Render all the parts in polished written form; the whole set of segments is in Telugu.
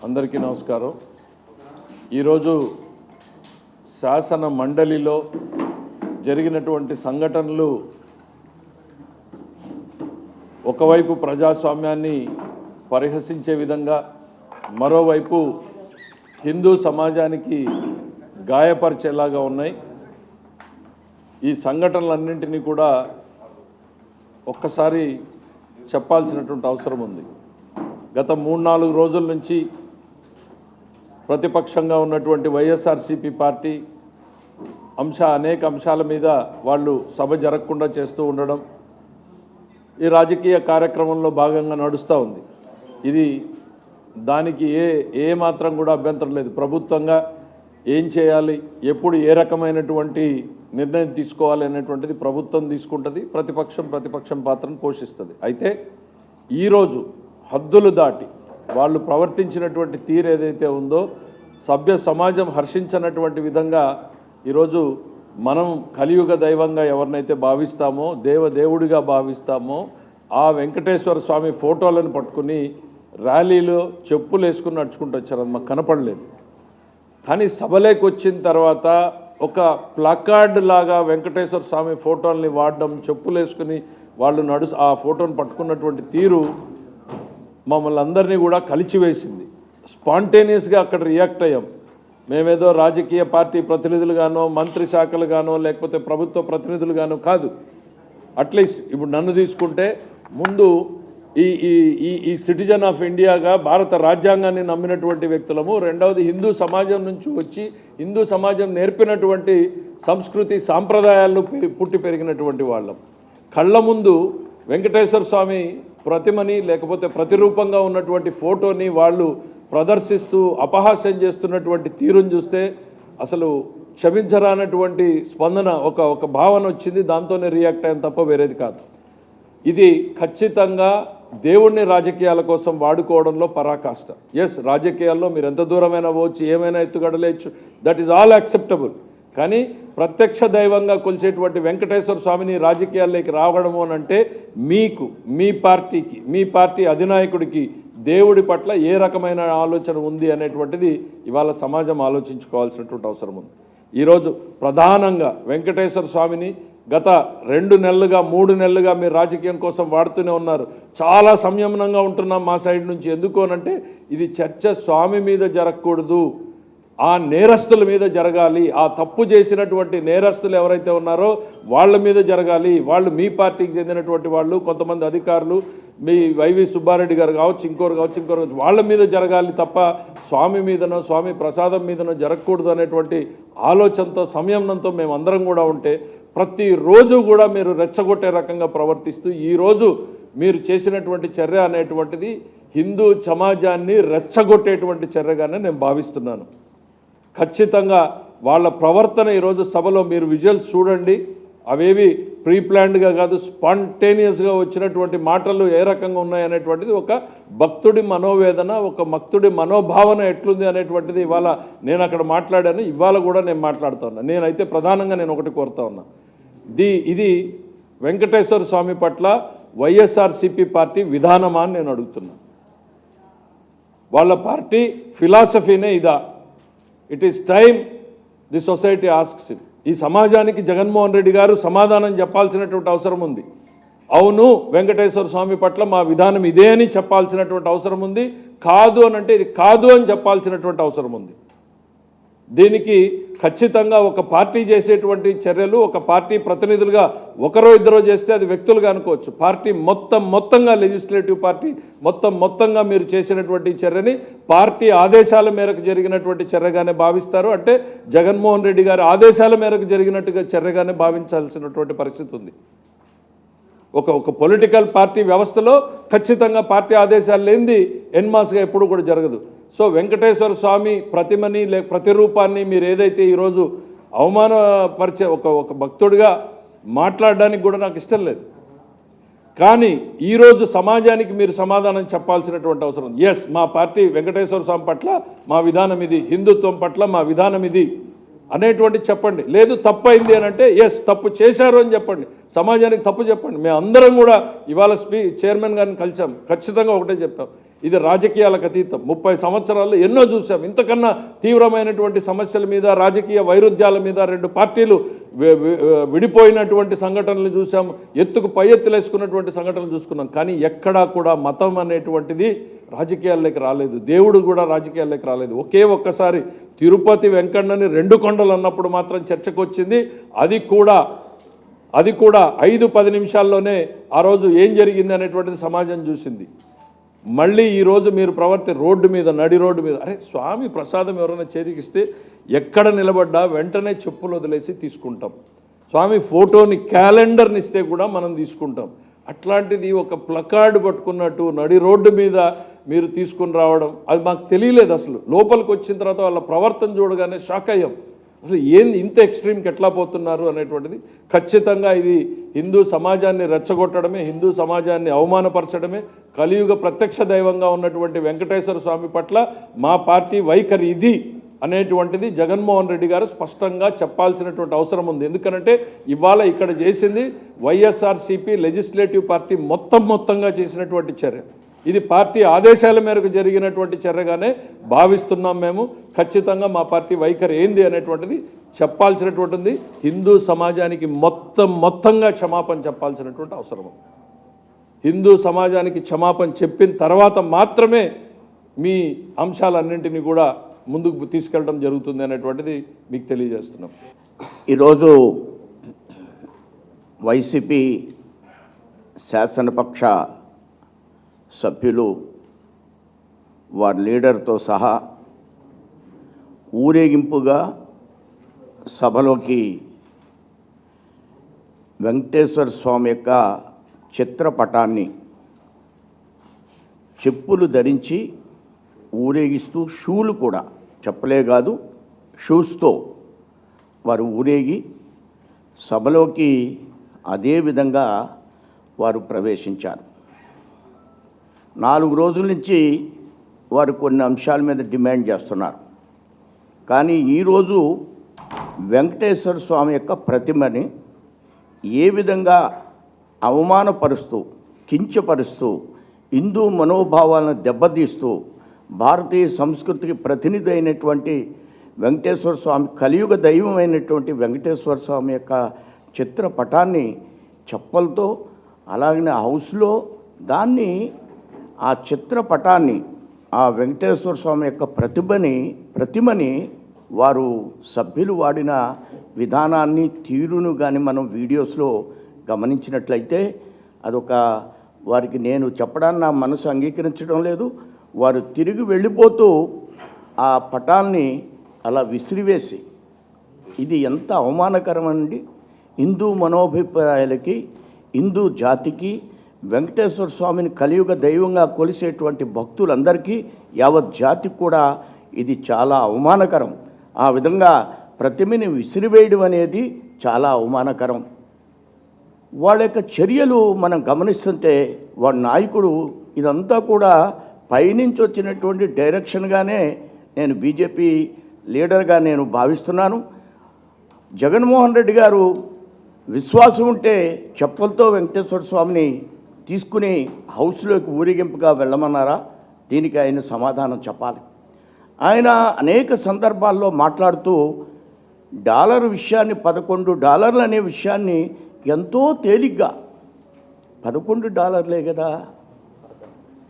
అందరికీ నమస్కారం. ఈరోజు శాసన మండలిలో జరిగినటువంటి సంఘటనలు ఒకవైపు ప్రజాస్వామ్యాన్ని పరిహసించే విధంగా, మరోవైపు హిందూ సమాజానికి గాయపరిచేలాగా ఉన్నాయి. ఈ సంఘటనలన్నింటినీ కూడా ఒక్కసారి చెప్పాల్సినటువంటి అవసరం ఉంది. గత 3-4 రోజుల నుంచి ప్రతిపక్షంగా ఉన్నటువంటి వైఎస్ఆర్సీపీ పార్టీ అనేక అంశాల మీద వాళ్ళు సభ జరగకుండా చేస్తూ ఉండడం ఈ రాజకీయ కార్యక్రమంలో భాగంగా నడుస్తూ ఉంది. ఇది దానికి ఏ మాత్రం కూడా అభ్యంతరం లేదు. ప్రభుత్వంగా ఏం చేయాలి, ఎప్పుడు ఏ రకమైనటువంటి నిర్ణయం తీసుకోవాలి అనేటువంటిది ప్రభుత్వం తీసుకుంటుంది, ప్రతిపక్షం పాత్రను పోషిస్తుంది. అయితే ఈరోజు హద్దులు దాటి వాళ్ళు ప్రవర్తించినటువంటి తీరు ఏదైతే ఉందో సభ్య సమాజం హర్షించినటువంటి విధంగా ఈరోజు మనం కలియుగ దైవంగా ఎవరినైతే భావిస్తామో, దేవుడిగా భావిస్తామో ఆ వెంకటేశ్వర స్వామి ఫోటోలను పట్టుకుని ర్యాలీలో చెప్పులు వేసుకుని నడుచుకుంటూ వచ్చారు. అది మాకు కనపడలేదు. కానీ సభలోకి వచ్చిన తర్వాత ఒక ప్లకార్డ్ లాగా వెంకటేశ్వర స్వామి ఫోటోల్ని వాడడం, చెప్పులు వేసుకుని వాళ్ళు ఆ ఫోటోను పట్టుకున్నటువంటి తీరు మమ్మల్ని అందరినీ కూడా కలిచివేసింది. స్పాంటేనియస్గా అక్కడ రియాక్ట్ అయ్యాం. మేమేదో రాజకీయ పార్టీ ప్రతినిధులుగానో, మంత్రి శాఖలుగానో, లేకపోతే ప్రభుత్వ ప్రతినిధులుగానో కాదు. అట్లీస్ట్ ఇప్పుడు నన్ను తీసుకుంటే ముందు ఈ సిటిజన్ ఆఫ్ ఇండియాగా భారత రాజ్యాంగాన్ని నమ్మినటువంటి వ్యక్తులము, రెండవది హిందూ సమాజం నుంచి వచ్చి హిందూ సమాజం నేర్పినటువంటి సంస్కృతి సాంప్రదాయాలను పుట్టి పెరిగినటువంటి వాళ్ళం. కళ్ళ ముందు వెంకటేశ్వర స్వామి ప్రతిమని లేకపోతే ప్రతిరూపంగా ఉన్నటువంటి ఫోటోని వాళ్ళు ప్రదర్శిస్తూ అపహాస్యం చేస్తున్నటువంటి తీరును చూస్తే అసలు క్షమించరానటువంటి స్పందన, ఒక భావన వచ్చింది. దాంతోనే రియాక్ట్ అయ్యాను తప్ప వేరేది కాదు. ఇది ఖచ్చితంగా దేవుణ్ణి రాజకీయాల కోసం వాడుకోవడంలో పరాకాష్ట. ఎస్, రాజకీయాల్లో మీరు ఎంత దూరమైనా పోవచ్చు, ఏమైనా ఎత్తుగడలేచ్చు, దట్ ఈజ్ ఆల్ యాక్సెప్టబుల్. కానీ ప్రత్యక్ష దైవంగా కొలిచేటువంటి వెంకటేశ్వర స్వామిని రాజకీయాల్లోకి రావడము అని అంటే మీకు, మీ పార్టీ అధినాయకుడికి దేవుడి పట్ల ఏ రకమైన ఆలోచన ఉంది అనేటువంటిది ఇవాళ సమాజం ఆలోచించుకోవాల్సినటువంటి అవసరం ఉంది. ఈరోజు ప్రధానంగా వెంకటేశ్వర స్వామిని గత 2 నెలలుగా 3 నెలలుగా మీరు రాజకీయం కోసం వాడుతూనే ఉన్నారు. చాలా సంయమనంగా ఉంటున్నాం మా సైడ్ నుంచి. ఎందుకు అనంటే ఇది చర్చ స్వామి మీద జరగకూడదు, ఆ నేరస్తుల మీద జరగాలి. ఆ తప్పు చేసినటువంటి నేరస్తులు ఎవరైతే ఉన్నారో వాళ్ళ మీద జరగాలి. వాళ్ళు మీ పార్టీకి చెందినటువంటి వాళ్ళు, కొంతమంది అధికారులు, మీ వైవి సుబ్బారెడ్డి గారు కావచ్చు, ఇంకోరు వాళ్ళ మీద జరగాలి తప్ప స్వామి మీదనో, స్వామి ప్రసాదం మీదనో జరగకూడదు అనేటువంటి ఆలోచనతో, సంయమనంతో మేమందరం కూడా ఉంటే, ప్రతిరోజు కూడా మీరు రెచ్చగొట్టే రకంగా ప్రవర్తిస్తూ ఈరోజు మీరు చేసినటువంటి చర్య అనేటువంటిది హిందూ సమాజాన్ని రెచ్చగొట్టేటువంటి చర్యగానే నేను భావిస్తున్నాను. ఖచ్చితంగా వాళ్ళ ప్రవర్తన ఈరోజు సభలో మీరు విజువల్స్ చూడండి. అవేవి ప్రీ ప్లాన్డ్గా కాదు, స్పాంటేనియస్గా వచ్చినటువంటి మాటలు ఏ రకంగా ఉన్నాయనేటువంటిది ఒక భక్తుడి మనోవేదన, ఒక భక్తుడి మనోభావన ఎట్లుంది అనేటువంటిది ఇవాళ నేను అక్కడ మాట్లాడాను. ఇవాళ కూడా నేను మాట్లాడుతూ ఉన్నా. నేనైతే ప్రధానంగా నేను ఒకటి కోరుతా ఉన్నా. ఇది వెంకటేశ్వర స్వామి పట్ల వైఎస్ఆర్సీపీ పార్టీ విధానమా అని నేను అడుగుతున్నా. వాళ్ళ పార్టీ ఫిలాసఫీనే ఇదా? It is time the society asks him. ఈ సమాజానికి జగన్మోహన్ రెడ్డి గారు సమాధానం చెప్పాల్సినటువంటి అవసరం ఉంది. అవును, వెంకటేశ్వర స్వామి పట్ల మా విధానం ఇదే అని చెప్పాల్సినటువంటి అవసరం ఉంది. కాదు అని అంటే ఇది కాదు అని చెప్పాల్సినటువంటి అవసరం ఉంది. దీనికి ఖచ్చితంగా ఒక పార్టీ చేసేటువంటి చర్యలు, ఒక పార్టీ ప్రతినిధులుగా ఒకరో ఇద్దరో చేస్తే అది వ్యక్తులుగా అనుకోవచ్చు. పార్టీ మొత్తంగా లెజిస్లేటివ్ పార్టీ మొత్తంగా మీరు చేసినటువంటి చర్యని పార్టీ ఆదేశాల మేరకు జరిగినటువంటి చర్యగానే భావిస్తారు. అంటే జగన్మోహన్ రెడ్డి గారి ఆదేశాల మేరకు జరిగినట్టుగా చర్యగానే భావించాల్సినటువంటి పరిస్థితి ఉంది. ఒక పొలిటికల్ పార్టీ వ్యవస్థలో ఖచ్చితంగా పార్టీ ఆదేశాలు లేనిది ఎన్మాస్గా ఎప్పుడు కూడా జరగదు. సో వెంకటేశ్వర స్వామి ప్రతిమని ప్రతిరూపాన్ని మీరు ఏదైతే ఈరోజు అవమానపరిచే ఒక భక్తుడిగా మాట్లాడడానికి కూడా నాకు ఇష్టం లేదు. కానీ ఈరోజు సమాజానికి మీరు సమాధానం చెప్పాల్సినటువంటి అవసరం. ఎస్, మా పార్టీ వెంకటేశ్వర స్వామి పట్ల మా విధానం ఇది, హిందుత్వం పట్ల మా విధానం ఇది అనేటువంటి చెప్పండి. లేదు తప్పైంది అని అంటే ఎస్ తప్పు చేశారు అని చెప్పండి, సమాజానికి తప్పు చెప్పండి. మేము అందరం కూడా ఇవాళ చైర్మన్ గారిని కలిసాం, ఖచ్చితంగా ఒకటే చెప్పాం, ఇది రాజకీయాలకు అతీతం. 30 సంవత్సరాల్లో ఎన్నో చూసాం. ఇంతకన్నా తీవ్రమైనటువంటి సమస్యల మీద, రాజకీయ వైరుధ్యాల మీద 2 పార్టీలు విడిపోయినటువంటి సంఘటనలు చూసాం. ఎత్తుకు పై ఎత్తులేసుకున్నటువంటి సంఘటనలు చూసుకున్నాం. కానీ ఎక్కడా కూడా మతం అనేటువంటిది రాజకీయాల్లోకి రాలేదు. దేవుడు కూడా రాజకీయాల్లోకి రాలేదు. ఒక్కసారి తిరుపతి వెంకన్నని 2 కొండలు అన్నప్పుడు మాత్రం చర్చకు వచ్చింది. అది కూడా 5-10 నిమిషాల్లోనే ఆ రోజు ఏం జరిగింది అనేటువంటిది సమాజం చూసింది. మళ్ళీ ఈరోజు మీరు రోడ్డు మీద, నడి రోడ్డు మీద, అరే స్వామి ప్రసాదం ఎవరైనా చేతికిస్తే ఎక్కడ నిలబడ్డా వెంటనే చెప్పులు వదిలేసి తీసుకుంటాం. స్వామి ఫోటోని, క్యాలెండర్ని ఇస్తే కూడా మనం తీసుకుంటాం. అట్లాంటిది ఒక ప్లకార్డు పట్టుకున్నట్టు నడి రోడ్డు మీద మీరు తీసుకుని రావడం, అది మాకు తెలియలేదు. అసలు లోపలికి వచ్చిన తర్వాత వాళ్ళ ప్రవర్తన చూడగానే షాక్ అయ్యాం. అసలు ఇంత ఎక్స్ట్రీమ్కి ఎట్లా పోతున్నారు అనేటువంటిది. ఖచ్చితంగా ఇది హిందూ సమాజాన్ని రెచ్చగొట్టడమే, హిందూ సమాజాన్ని అవమానపరచడమే. కలియుగ ప్రత్యక్ష దైవంగా ఉన్నటువంటి వెంకటేశ్వర స్వామి పట్ల మా పార్టీ వైఖరి ఇది అనేటువంటిది జగన్మోహన్ రెడ్డి గారు స్పష్టంగా చెప్పాల్సినటువంటి అవసరం ఉంది. ఎందుకంటే ఇవాళ ఇక్కడ చేసింది వైఎస్ఆర్సీపీ లెజిస్లేటివ్ పార్టీ మొత్తంగా చేసినటువంటి చర్య. ఇది పార్టీ ఆదేశాల మేరకు జరిగినటువంటి చర్యగానే భావిస్తున్నాం మేము. ఖచ్చితంగా మా పార్టీ వైఖరి ఏంది అనేటువంటిది చెప్పాల్సినటువంటిది. హిందూ సమాజానికి మొత్తంగా క్షమాపణ చెప్పాల్సినటువంటి అవసరం. హిందూ సమాజానికి క్షమాపణ చెప్పిన తర్వాత మాత్రమే మీ అంశాలన్నింటినీ కూడా ముందుకు తీసుకెళ్ళడం జరుగుతుంది అనేటువంటిది మీకు తెలియజేస్తున్నాం. ఈరోజు వైసీపీ శాసనపక్ష సభ్యులు వారి లీడర్తో సహా ఊరేగింపుగా సభలోకి వెంకటేశ్వర స్వామి యొక్క చిత్రపటాన్ని చెప్పులు ధరించి ఊరేగిస్తూ, షూలు కూడా, చెప్పలే కాదు షూస్తో వారు ఊరేగి సభలోకి అదే విధంగా వారు ప్రవేశించారు. 4 రోజుల నుంచి వారు కొన్ని అంశాల మీద డిమాండ్ చేస్తున్నారు. కానీ ఈరోజు వెంకటేశ్వర స్వామి యొక్క ప్రతిమని ఏ విధంగా అవమానపరుస్తూ, కించపరుస్తూ, హిందూ మనోభావాలను దెబ్బతీస్తూ, భారతీయ సంస్కృతికి ప్రతినిధి అయినటువంటి వెంకటేశ్వర స్వామి, కలియుగ దైవమైనటువంటి వెంకటేశ్వర స్వామి యొక్క చిత్రపటాన్ని చెప్పలతో, అలాగనే హౌస్లో దాన్ని, ఆ చిత్రపటాన్ని, ఆ వెంకటేశ్వర స్వామి యొక్క ప్రతిమని వారు సభ్యులు వాడిన విధానాన్ని, తీరును కానీ మనం వీడియోస్లో గమనించినట్లయితే అదొక వారికి నేను చెప్పడానికి నా మనసు అంగీకరించడం లేదు. వారు తిరిగి వెళ్ళిపోతూ ఆ పటాల్ని అలా విసిరివేసి, ఇది ఎంత అవమానకరమండి. హిందూ మనోభిప్రాయాలకి, హిందూ జాతికి, వెంకటేశ్వర స్వామిని కలియుగ దైవంగా కొలిసేటువంటి భక్తులందరికీ, యావత్ జాతికి కూడా ఇది చాలా అవమానకరం. ఆ విధంగా ప్రతిమని విసిరివేయడం అనేది చాలా అవమానకరం. వాళ్ళ యొక్క చర్యలు మనం గమనిస్తుంటే, వాడి నాయకుడు ఇదంతా కూడా పైనుంచి వచ్చినటువంటి డైరెక్షన్గానే నేను బీజేపీ లీడర్గా నేను భావిస్తున్నాను. జగన్మోహన్ రెడ్డి గారు విశ్వాసం ఉంటే చెప్పులతో వెంకటేశ్వర స్వామిని తీసుకుని హౌస్లోకి ఊరేగింపుగా వెళ్ళమన్నారా? దీనికి ఆయన సమాధానం చెప్పాలి. ఆయన అనేక సందర్భాల్లో మాట్లాడుతూ డాలర్ విషయాన్ని, $11 అనే విషయాన్ని ఎంతో తేలిగ్గా, $11 కదా,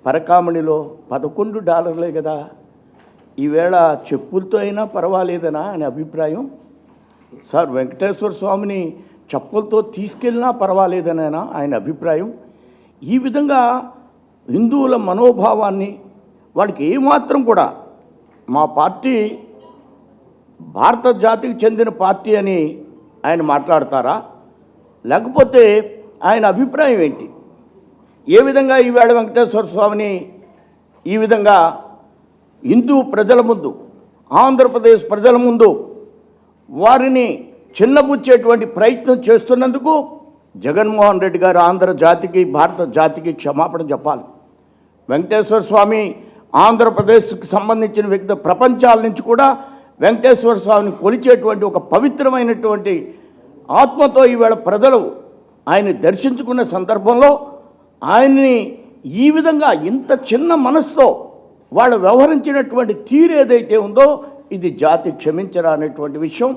పరకామణిలో $11 కదా, ఈవేళ చెప్పులతో అయినా పర్వాలేదనా అనే అభిప్రాయం. సార్, వెంకటేశ్వర స్వామిని చెప్పులతో తీసుకెళ్ళినా పర్వాలేదనేనా ఆయన అభిప్రాయం. ఈ విధంగా హిందువుల మనోభావాన్ని, వాడికి ఏమాత్రం కూడా మా పార్టీ భారత జాతికి చెందిన పార్టీ అని ఆయన మాట్లాడతారా? లేకపోతే ఆయన అభిప్రాయం ఏంటి? ఏ విధంగా ఈవేళ వెంకటేశ్వర స్వామిని ఈ విధంగా హిందూ ప్రజల ముందు, ఆంధ్రప్రదేశ్ ప్రజల ముందు వారిని చిన్నబుచ్చేటువంటి ప్రయత్నం చేస్తున్నందుకు జగన్మోహన్ రెడ్డి గారు ఆంధ్ర జాతికి, భారత జాతికి క్షమాపణ చెప్పాలి. వెంకటేశ్వర స్వామి ఆంధ్రప్రదేశ్కి సంబంధించిన వ్యక్తి, ప్రపంచాల నుంచి కూడా వెంకటేశ్వర స్వామిని కొలిచేటువంటి ఒక పవిత్రమైనటువంటి ఆత్మతో ఈవేళ ప్రజలు ఆయన్ని దర్శించుకున్న సందర్భంలో ఆయన్ని ఈ విధంగా ఇంత చిన్న మనసుతో వాళ్ళు వ్యవహరించినటువంటి తీరు ఏదైతే ఉందో ఇది జాతి క్షమించరా అనేటువంటి విషయం.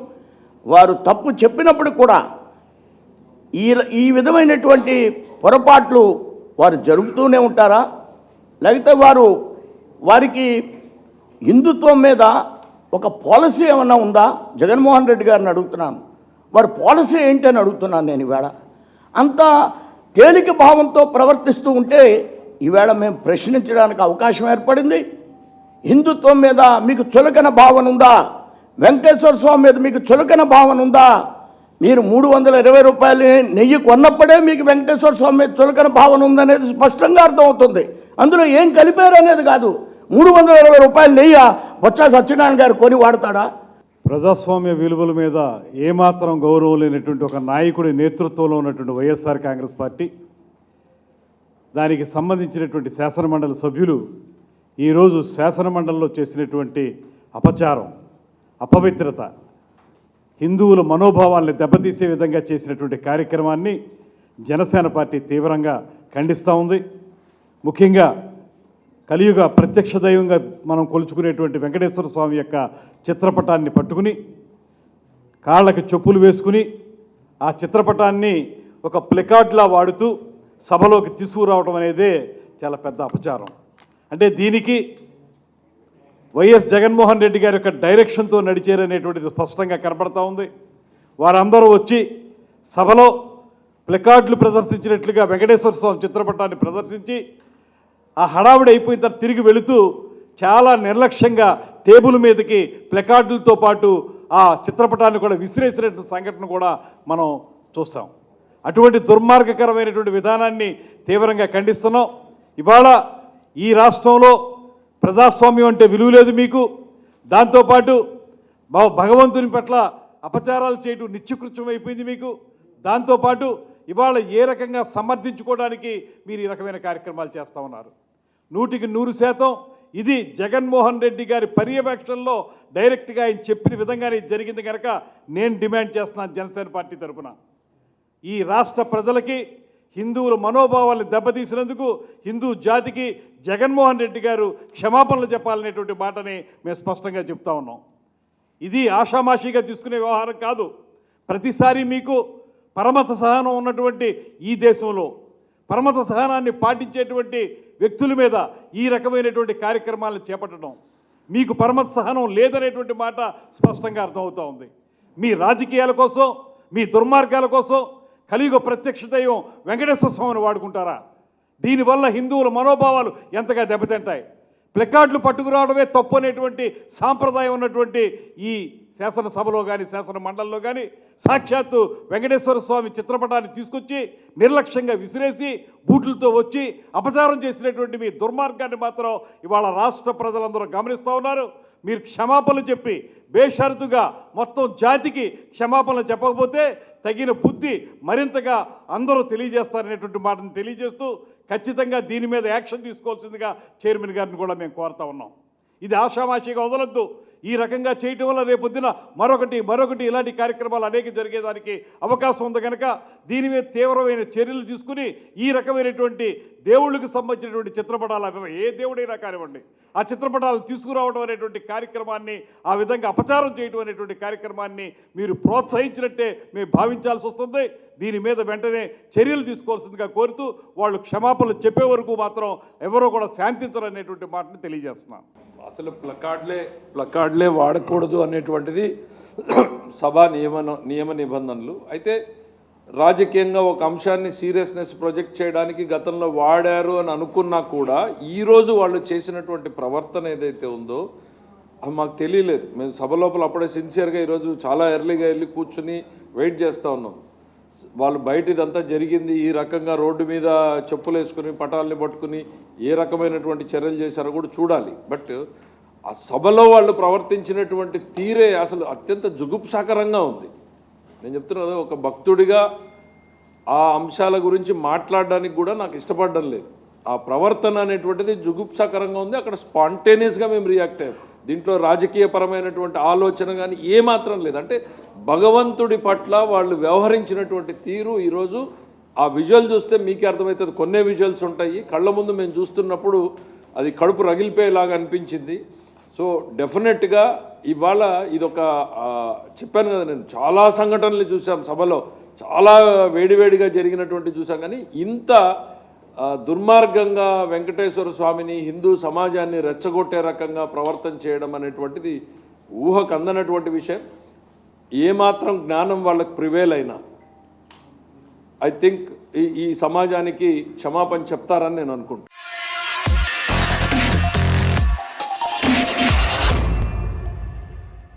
వారు తప్పు చెప్పినప్పుడు కూడా ఈ విధమైనటువంటి పొరపాట్లు వారు జరుపుతూనే ఉంటారా, లేకపోతే వారికి హిందుత్వం మీద ఒక పాలసీ ఏమన్నా ఉందా? జగన్మోహన్ రెడ్డి గారిని అడుగుతున్నాను, వారి పాలసీ ఏంటి అని అడుగుతున్నాను నేను. ఈవేళ అంత తేలిక భావంతో ప్రవర్తిస్తూ ఉంటే ఈవేళ మేము ప్రశ్నించడానికి అవకాశం ఏర్పడింది. హిందుత్వం మీద మీకు చులకన భావన ఉందా? వెంకటేశ్వర స్వామి మీద మీకు చులకన భావన ఉందా? మీరు 320 రూపాయలు నెయ్యి కొన్నప్పుడే మీకు వెంకటేశ్వర స్వామి మీద చులకన భావన ఉందనేది స్పష్టంగా అర్థమవుతుంది. అందులో ఏం కలిపారు అనేది కాదు. 320 రూపాయలు నెయ్యి బొత్స సత్యనారాయణ గారు కొని వాడతాడా? ప్రజాస్వామ్య విలువల మీద ఏమాత్రం గౌరవం లేనటువంటి ఒక నాయకుడి నేతృత్వంలో ఉన్నటువంటి వైఎస్ఆర్ కాంగ్రెస్ పార్టీ, దానికి సంబంధించినటువంటి శాసనమండలి సభ్యులు ఈరోజు శాసనమండలిలో చేసినటువంటి అపచారం, అపవిత్రత, హిందువుల మనోభావాల్ని దెబ్బతీసే విధంగా చేసినటువంటి కార్యక్రమాన్ని జనసేన పార్టీ తీవ్రంగా ఖండిస్తూ ఉంది. ముఖ్యంగా కలియుగ ప్రత్యక్ష దైవంగా మనం కొలుచుకునేటువంటి వెంకటేశ్వర స్వామి యొక్క చిత్రపటాన్ని పట్టుకుని కాళ్ళకి చెప్పులు వేసుకుని ఆ చిత్రపటాన్ని ఒక ప్లకార్డ్లా వాడుతూ సభలోకి తీసుకురావడం అనేదే చాలా పెద్ద అపచారం. అంటే దీనికి వైఎస్ జగన్మోహన్ రెడ్డి గారి యొక్క డైరెక్షన్తో నడిచారనేటువంటిది స్పష్టంగా కనపడతా ఉంది. వారందరూ వచ్చి సభలో ప్లకార్డులు ప్రదర్శించినట్లుగా వెంకటేశ్వర స్వామి చిత్రపటాన్ని ప్రదర్శించి ఆ హడావిడి అయిపోయిన తర్వాత తిరిగి వెళుతూ చాలా నిర్లక్ష్యంగా టేబుల్ మీదకి ప్లకార్డులతో పాటు ఆ చిత్రపటాన్ని కూడా విసిరేసినటువంటి సంఘటన కూడా మనం చూస్తాం. అటువంటి దుర్మార్గకరమైనటువంటి విధానాన్ని తీవ్రంగా ఖండిస్తున్నాం. ఇవాళ ఈ రాష్ట్రంలో ప్రజాస్వామ్యం అంటే విలువ లేదు మీకు. దాంతోపాటు భగవంతుని పట్ల అపచారాలు చేయడం నిత్యకృత్యం అయిపోయింది మీకు. దాంతోపాటు ఇవాళ ఏ రకంగా సమర్థించుకోవడానికి మీరు ఈ రకమైన కార్యక్రమాలు చేస్తూ ఉన్నారు. 100% ఇది జగన్మోహన్ రెడ్డి గారి పర్యవేక్షణలో డైరెక్ట్గా ఆయన చెప్పిన విధంగానే జరిగింది కనుక నేను డిమాండ్ చేస్తున్నాను జనసేన పార్టీ తరఫున. ఈ రాష్ట్ర ప్రజలకి హిందువుల మనోభావాలను దెబ్బతీసినందుకు హిందూ జాతికి జగన్మోహన్ రెడ్డి గారు క్షమాపణలు చెప్పాలనేటువంటి మాటని మేము స్పష్టంగా చెప్తా ఉన్నాం. ఇది ఆషామాషిగా తీసుకునే వ్యవహారం కాదు. ప్రతిసారి మీకు పరమత సహనం ఉన్నటువంటి ఈ దేశంలో పరమత సహనాన్ని పాటించేటువంటి వ్యక్తుల మీద ఈ రకమైనటువంటి కార్యక్రమాలను చేపట్టడం, మీకు పరమత సహనం లేదనేటువంటి మాట స్పష్టంగా అర్థమవుతూ ఉంది. మీ రాజకీయాల కోసం, మీ దుర్మార్గాల కోసం కలియుగ ప్రత్యక్ష దైవం వెంకటేశ్వర స్వామిని వాడుకుంటారా? దీనివల్ల హిందువుల మనోభావాలు ఎంతగా దెబ్బతింటాయి. ప్లకార్డులు పట్టుకురావడమే తప్పు అనేటువంటి సాంప్రదాయం ఉన్నటువంటి ఈ శాసనసభలో కానీ శాసన మండలిలో కానీ సాక్షాత్తు వెంకటేశ్వర స్వామి చిత్రపటాన్ని తీసుకొచ్చి నిర్లక్ష్యంగా విసిరేసి బూట్లతో వచ్చి అపచారం చేసినటువంటి మీ దుర్మార్గాన్ని మాత్రం ఇవాళ రాష్ట్ర ప్రజలందరూ గమనిస్తూ ఉన్నారు. మీరు క్షమాపణలు చెప్పి బేషరతుగా మొత్తం జాతికి క్షమాపణలు చెప్పకపోతే తగిన బుద్ధి మరింతగా అందరూ తెలియజేస్తారనేటువంటి మాటను తెలియజేస్తూ ఖచ్చితంగా దీని మీద యాక్షన్ తీసుకోవాల్సిందిగా చైర్మన్ గారిని కూడా మేము కోరుతా ఉన్నాం. ఇది ఆషామాషిగా వదలొద్దు. ఈ రకంగా చేయటం వల్ల రేపొద్దున మరొకటి ఇలాంటి కార్యక్రమాలు అనేక జరిగేదానికి అవకాశం ఉంది కనుక దీని మీద తీవ్రమైన చర్యలు తీసుకుని ఈ రకమైనటువంటి దేవుళ్ళకి సంబంధించినటువంటి చిత్రపటాలు ఏ దేవుడైనా కానివ్వండి ఆ చిత్రపటాలు తీసుకురావడం అనేటువంటి కార్యక్రమాన్ని, ఆ విధంగా అపచారం చేయడం అనేటువంటి కార్యక్రమాన్ని మీరు ప్రోత్సహించినట్టే మేము భావించాల్సి వస్తుంది. దీని మీద వెంటనే చర్యలు తీసుకోవాల్సిందిగా కోరుతూ వాళ్ళు క్షమాపణలు చెప్పే వరకు మాత్రం ఎవరో కూడా శాంతించరనేటువంటి మాటను తెలియజేస్తున్నాను. అసలు ప్లకార్డులే వాడకూడదు అనేటువంటిది సభా నియమ నిబంధనలు. అయితే రాజకీయంగా ఒక అంశాన్ని సీరియస్నెస్ ప్రొజెక్ట్ చేయడానికి గతంలో వాడారు అని అనుకున్నా కూడా ఈరోజు వాళ్ళు చేసినటువంటి ప్రవర్తన ఏదైతే ఉందో అది మాకు తెలియలేదు. మేము సభ లోపల అప్పుడే సిన్సియర్గా ఈరోజు చాలా ఎర్లీగా వెళ్ళి కూర్చుని వెయిట్ చేస్తూ ఉన్నాం. వాళ్ళు బయట ఇదంతా జరిగింది, ఈ రకంగా రోడ్డు మీద చెప్పులు వేసుకుని పటాలని పట్టుకుని ఏ రకమైనటువంటి చర్యలు చేశారో కూడా చూడాలి. బట్ ఆ సభలో వాళ్ళు ప్రవర్తించినటువంటి తీరే అసలు అత్యంత జుగుప్సాకరంగా ఉంది. నేను చెప్తున్నా, ఒక భక్తుడిగా ఆ అంశాల గురించి మాట్లాడడానికి కూడా నాకు ఇష్టపడడం లేదు. ఆ ప్రవర్తన అనేటువంటిది జుగుప్సాకరంగా ఉంది. అక్కడ స్పాంటేనియస్గా మేము రియాక్ట్ అయ్యాం. దీంట్లో రాజకీయపరమైనటువంటి ఆలోచన కానీ ఏమాత్రం లేదు. అంటే భగవంతుడి పట్ల వాళ్ళు వ్యవహరించినటువంటి తీరు ఈరోజు ఆ విజువల్ చూస్తే మీకే అర్థమవుతుంది. కొన్నే విజువల్స్ ఉంటాయి, కళ్ళ ముందు మేము చూస్తున్నప్పుడు అది కడుపు రగిలిపోయేలాగా అనిపించింది. సో డెఫినెట్గా ఇవాళ ఇదొక చెప్పాను కదా, నేను చాలా సంఘటనలు చూసాం సభలో, చాలా వేడివేడిగా జరిగినటువంటి చూసాం. కానీ ఇంత దుర్మార్గంగా వెంకటేశ్వర స్వామిని, హిందూ సమాజాన్ని రెచ్చగొట్టే రకంగా ప్రవర్తన చేయడం అనేటువంటిది ఊహకు అందనటువంటి విషయం. ఏమాత్రం జ్ఞానం వాళ్ళకి ప్రివేల్ అయినా ఐ థింక్ ఈ సమాజానికి క్షమాపణ చెప్తారని నేను అనుకుంటున్నాను.